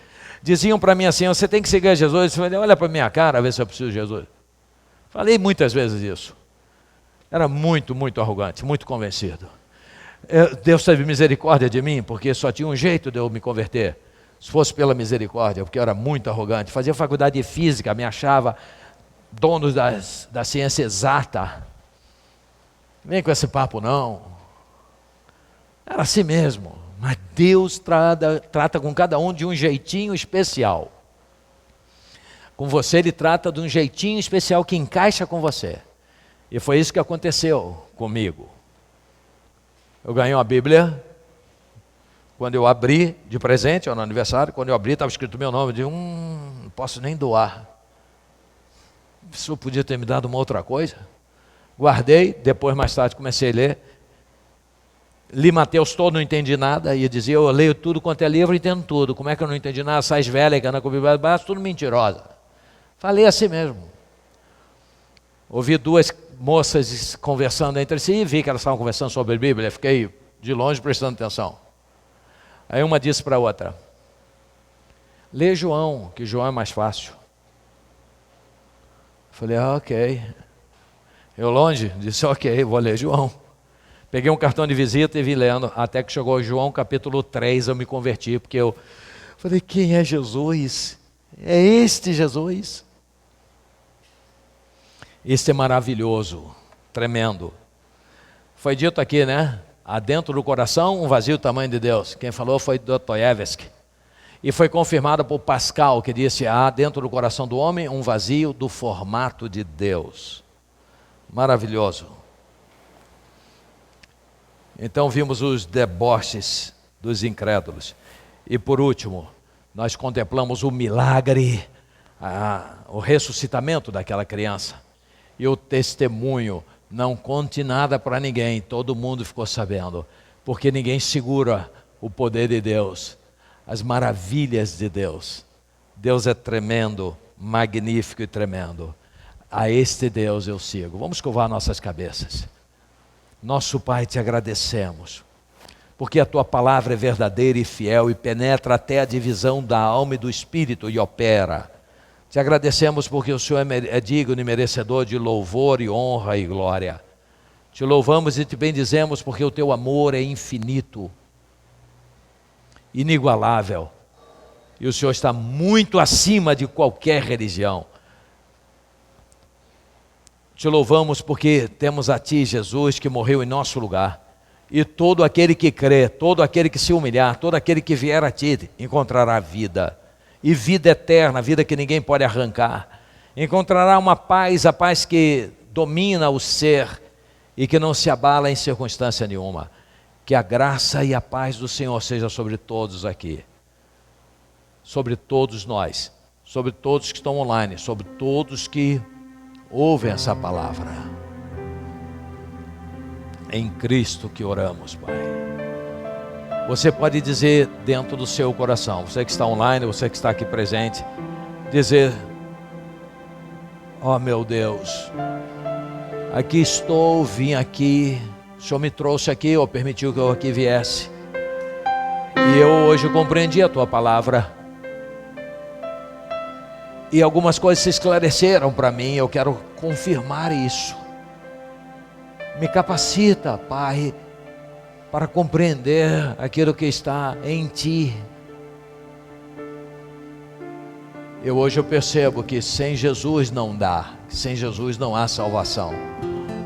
Diziam para mim assim, você tem que seguir Jesus. Eu falei, olha para a minha cara, ver se eu preciso de Jesus. Falei muitas vezes isso. Era muito, muito arrogante, muito convencido. Deus teve misericórdia de mim, porque só tinha um jeito de eu me converter. Se fosse pela misericórdia, porque eu era muito arrogante. Fazia faculdade de física, me achava donos da ciência exata, vem com esse papo não. Era assim mesmo. Mas Deus trata com cada um de um jeitinho especial. Com você Ele trata de um jeitinho especial que encaixa com você. E foi isso que aconteceu comigo. Eu ganhei uma Bíblia. Quando eu abri de presente, no aniversário, quando eu abri estava escrito meu nome. Eu disse, não posso nem doar. O senhor podia ter me dado uma outra coisa. Guardei, depois mais tarde comecei a ler. Li Mateus todo, não entendi nada. E dizia, eu leio tudo quanto é livro e entendo tudo. Como é que eu não entendi nada? Sais velha, que anda com a Bíblia debaixo, tudo mentirosa. Falei assim mesmo. Ouvi duas moças conversando entre si e vi que elas estavam conversando sobre a Bíblia. Fiquei de longe prestando atenção. Aí uma disse para a outra, lê João, que João é mais fácil. Falei, ok. Eu longe, disse, ok, vou ler João. Peguei um cartão de visita e vim lendo, até que chegou João capítulo 3, eu me converti, porque eu falei, quem é Jesus? É este Jesus? Este é maravilhoso, tremendo. Foi dito aqui, né? Há dentro do coração um vazio do tamanho de Deus. Quem falou foi Dostoiévski. E foi confirmado por Pascal, que disse, há dentro do coração do homem um vazio do formato de Deus. Maravilhoso. Então vimos os deboches dos incrédulos. E por último, nós contemplamos o milagre, o ressuscitamento daquela criança. E o testemunho, não conte nada para ninguém, todo mundo ficou sabendo, porque ninguém segura o poder de Deus, as maravilhas de Deus. Deus é tremendo, magnífico e tremendo. A este Deus eu sigo. Vamos escovar nossas cabeças. Nosso Pai, te agradecemos, porque a Tua palavra é verdadeira e fiel e penetra até a divisão da alma e do espírito e opera. Te agradecemos porque o Senhor é digno e merecedor de louvor e honra e glória. Te louvamos e te bendizemos porque o Teu amor é infinito, inigualável. E o Senhor está muito acima de qualquer religião. Te louvamos porque temos a Ti, Jesus, que morreu em nosso lugar. E todo aquele que crê, todo aquele que se humilhar, todo aquele que vier a Ti, encontrará vida. E vida eterna, vida que ninguém pode arrancar. Encontrará uma paz, a paz que domina o ser e que não se abala em circunstância nenhuma. Que a graça e a paz do Senhor seja sobre todos aqui. Sobre todos nós, sobre todos que estão online, sobre todos que ouvem essa palavra. Em Cristo que oramos, Pai. Você pode dizer dentro do seu coração, você que está online, você que está aqui presente, dizer, ó meu Deus, aqui estou, vim aqui, o Senhor me trouxe aqui, ou permitiu que eu aqui viesse, e eu hoje compreendi a Tua palavra, e algumas coisas se esclareceram para mim, eu quero confirmar isso. Me capacita, Pai, para compreender aquilo que está em Ti. Hoje eu percebo que sem Jesus não dá, que sem Jesus não há salvação.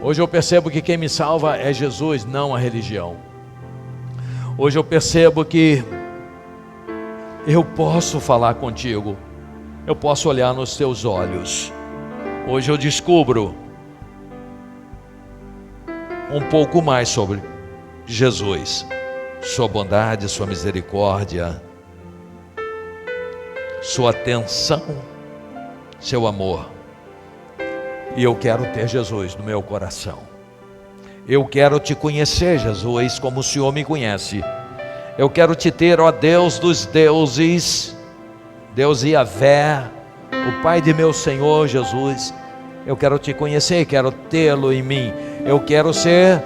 Hoje eu percebo que quem me salva é Jesus, não a religião. Hoje eu percebo que eu posso falar contigo, eu posso olhar nos Teus olhos. Hoje eu descubro um pouco mais sobre Jesus, Sua bondade, Sua misericórdia, Sua atenção, Seu amor. E eu quero ter Jesus no meu coração. Eu quero Te conhecer, Jesus, como o Senhor me conhece. Eu quero Te ter, ó Deus dos deuses, Deus Yahvé, o Pai de meu Senhor Jesus. Eu quero Te conhecer, quero tê-lo em mim. Eu quero ser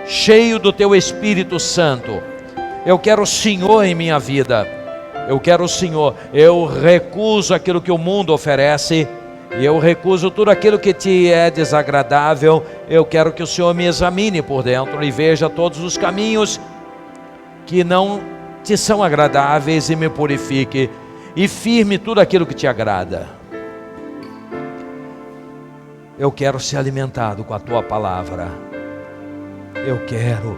cheio do Teu Espírito Santo. Eu quero o Senhor em minha vida. Eu quero o Senhor. Eu recuso aquilo que o mundo oferece, e eu recuso tudo aquilo que Te é desagradável. Eu quero que o Senhor me examine por dentro e veja todos os caminhos que não Te são agradáveis e me purifique, e firme tudo aquilo que Te agrada. Eu quero ser alimentado com a tua palavra. Eu quero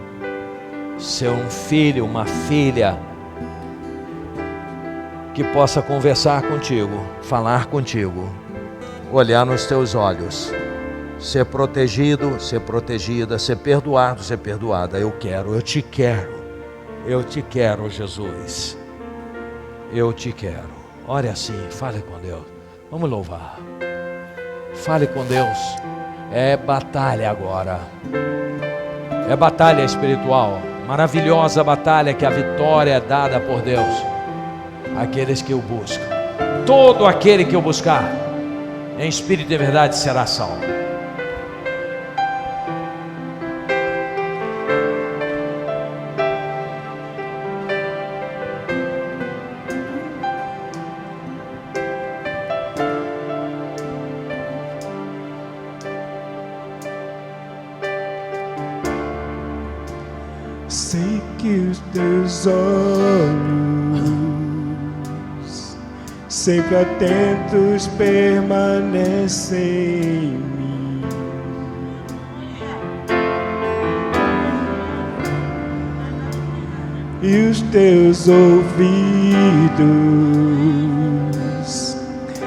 ser um filho, uma filha que possa conversar contigo, falar contigo, olhar nos teus olhos, ser protegido, ser protegida, ser perdoado, ser perdoada. Eu quero, eu te quero, Jesus. Eu te quero. Ore assim, fale com Deus. Vamos louvar. Fale com Deus. É batalha agora. É batalha espiritual. Maravilhosa batalha que a vitória é dada por Deus àqueles que o buscam. Todo aquele que o buscar em espírito e verdade será salvo. Sei que os teus olhos, sempre atentos, permanecem em mim. E os teus ouvidos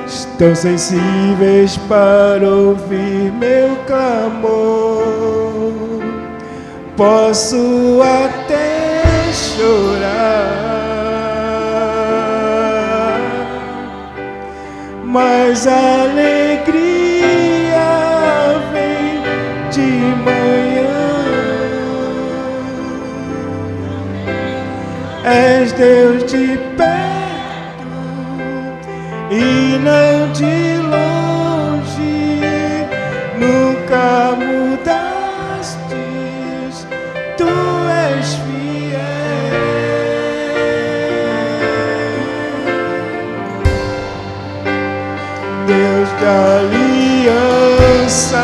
estão sensíveis para ouvir meu clamor. Posso até chorar, mas a alegria vem de manhã. És Deus de perto e não de longe, nunca mudaste. Tu és fiel, Deus de aliança,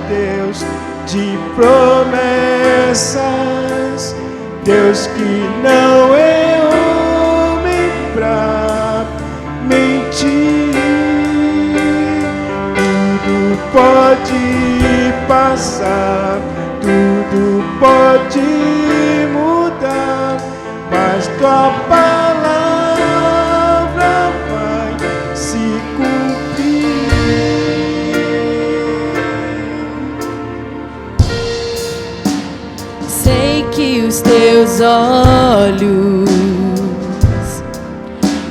Deus de promessas, Deus que não é homem pra mentir. Tudo pode passar, tudo pode mudar, mas tua palavra vai se cumprir. Sei que os teus olhos,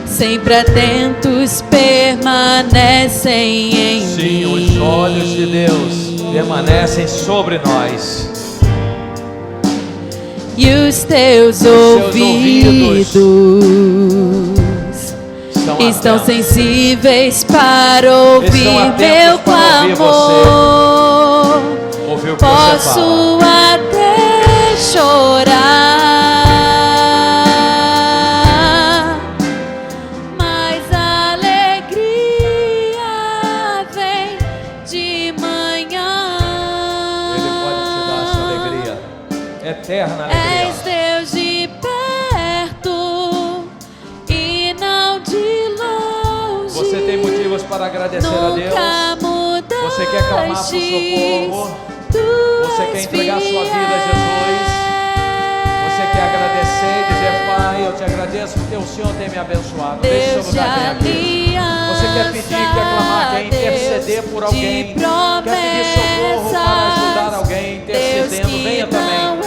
sempre atentos, permanecem em mim. Sim, os olhos de Deus permanecem sobre nós. E os teus ouvidos estão sensíveis para ouvir meu clamor. Posso até chorar, mas a alegria vem de manhã. Ele pode te dar essa alegria, eterna alegria. És Deus de perto e não de longe. Você tem motivos para agradecer a Deus. Você quer clamar por socorro. Você quer entregar sua vida a Jesus. Você quer agradecer e dizer: Pai, eu te agradeço porque o Senhor tem me abençoado. Deixa o seu lugar, vem aqui. Você quer pedir, quer clamar, quer interceder por alguém, quer pedir socorro para ajudar alguém, intercedendo, venha também.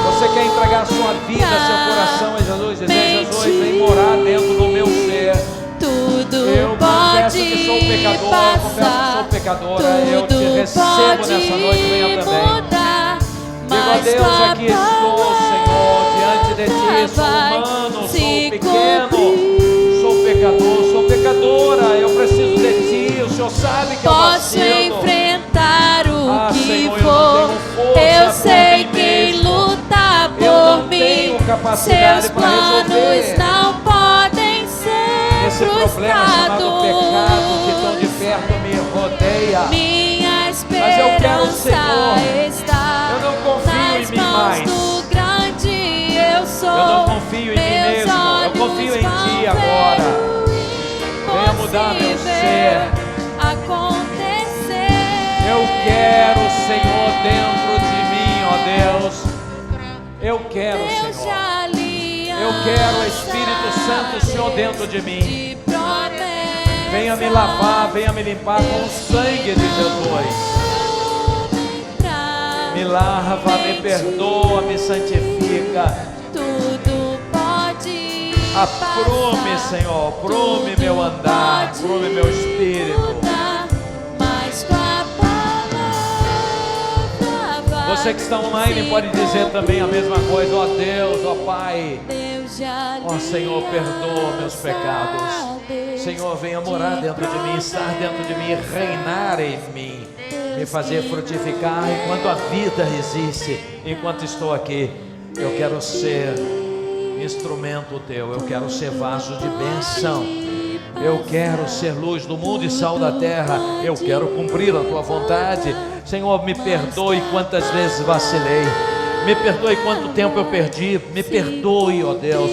Você quer entregar sua vida, seu coração a Jesus, dizer: Jesus, vem morar dentro do meu ser. Eu confesso que sou pecador, eu confesso que sou pecadora, eu te recebo nessa noite, venha também. Digo a Deus: aqui estou, Senhor, diante de ti, sou humano, sou pequeno, sou pecador, sou pecadora, eu preciso de ti, o Senhor sabe que eu posso vacilo. enfrentar o que Senhor, for, eu sei quem luta por mim, tenho capacidade seus para planos resolver não podem ser esse problema chamado frustrados. pecado que tão de perto me rodeia. Minha Mas eu quero, esperança Senhor, está eu não confio em nas mim mãos mais. do grande eu sou. Eu não confio em mim mesmo, eu confio em ti agora. Venha mudar meu ser. Acontecer. dentro de mim, ó Deus. Eu quero, Deus de Senhor. aliança, Eu quero, Espírito Santo, Senhor, dentro de mim. de promessa, Venha me lavar, venha me limpar com o sangue de Jesus. Me lava, me perdoa, me santifica. tudo pode Aprume, passar, Senhor, aprume meu andar, aprume meu espírito. mudar, mas tua palavra vai Você que está online pode dizer também a mesma coisa. Ó Deus, ó Pai, Deus de ó Senhor, perdoa meus pecados. Deus Senhor, venha morar dentro de mim, estar dentro de mim, reinar em mim, me fazer frutificar enquanto a vida existe, enquanto estou aqui. Eu quero ser instrumento teu, eu quero ser vaso de bênção, eu quero ser luz do mundo e sal da terra, eu quero cumprir a tua vontade. Senhor, me perdoe quantas vezes vacilei, me perdoe quanto tempo eu perdi, me perdoe, ó Deus,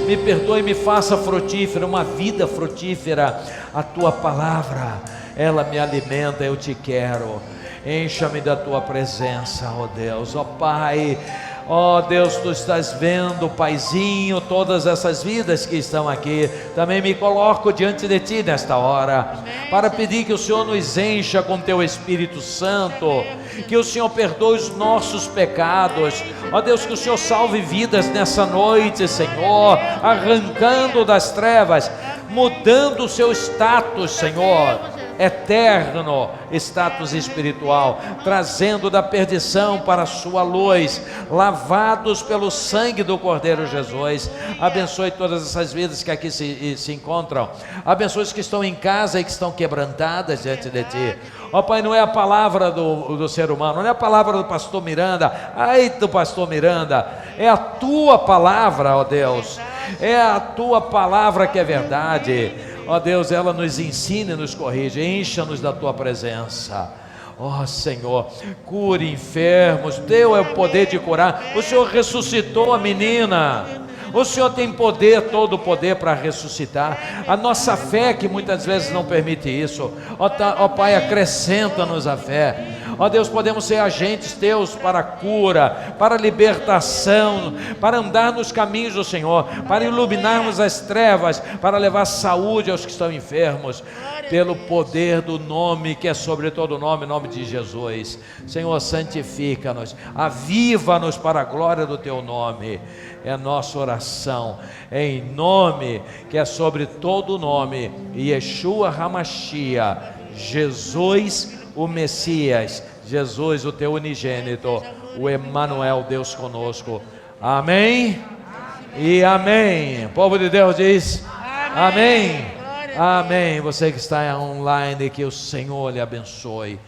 me perdoe, me faça frutífera, uma vida frutífera. A tua palavra, ela me alimenta, eu te quero. Encha-me da tua presença, ó Deus, ó Pai. Ó Deus, tu estás vendo, Paizinho, todas essas vidas que estão aqui. Também me coloco diante de ti nesta hora, para pedir que o Senhor nos encha com teu Espírito Santo, que o Senhor perdoe os nossos pecados. Ó Deus, que o Senhor salve vidas nessa noite, Senhor, arrancando das trevas, mudando o seu status, Senhor, eterno, status espiritual, trazendo da perdição para a sua luz, lavados pelo sangue do Cordeiro Jesus. Abençoe todas essas vidas que aqui se encontram, abençoe os que estão em casa e que estão quebrantadas diante de ti. Ó Pai, não é a palavra do ser humano, não é a palavra do pastor Miranda, ai do pastor Miranda, é a tua palavra, ó Deus, é a tua palavra que é verdade. Ó Deus, ela nos ensina e nos corrige, encha-nos da tua presença. Ó Senhor, cure enfermos, teu é o poder de curar. O Senhor ressuscitou a menina, o Senhor tem poder, todo o poder para ressuscitar. A nossa fé que muitas vezes não permite isso, ó Pai, acrescenta-nos a fé. Ó Deus, podemos ser agentes teus para a cura, para a libertação, para andar nos caminhos do Senhor, para iluminarmos as trevas, para levar saúde aos que estão enfermos, pelo poder do nome que é sobre todo nome, o nome de Jesus. Senhor, santifica-nos, aviva-nos para a glória do teu nome. É nossa oração, em nome que é sobre todo nome, Yeshua HaMashiach, Jesus o Messias, Jesus o teu unigênito, o Emanuel, Deus conosco. Amém e amém. O povo de Deus diz amém. Amém. Você que está online, que o Senhor lhe abençoe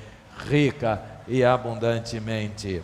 rica e abundantemente.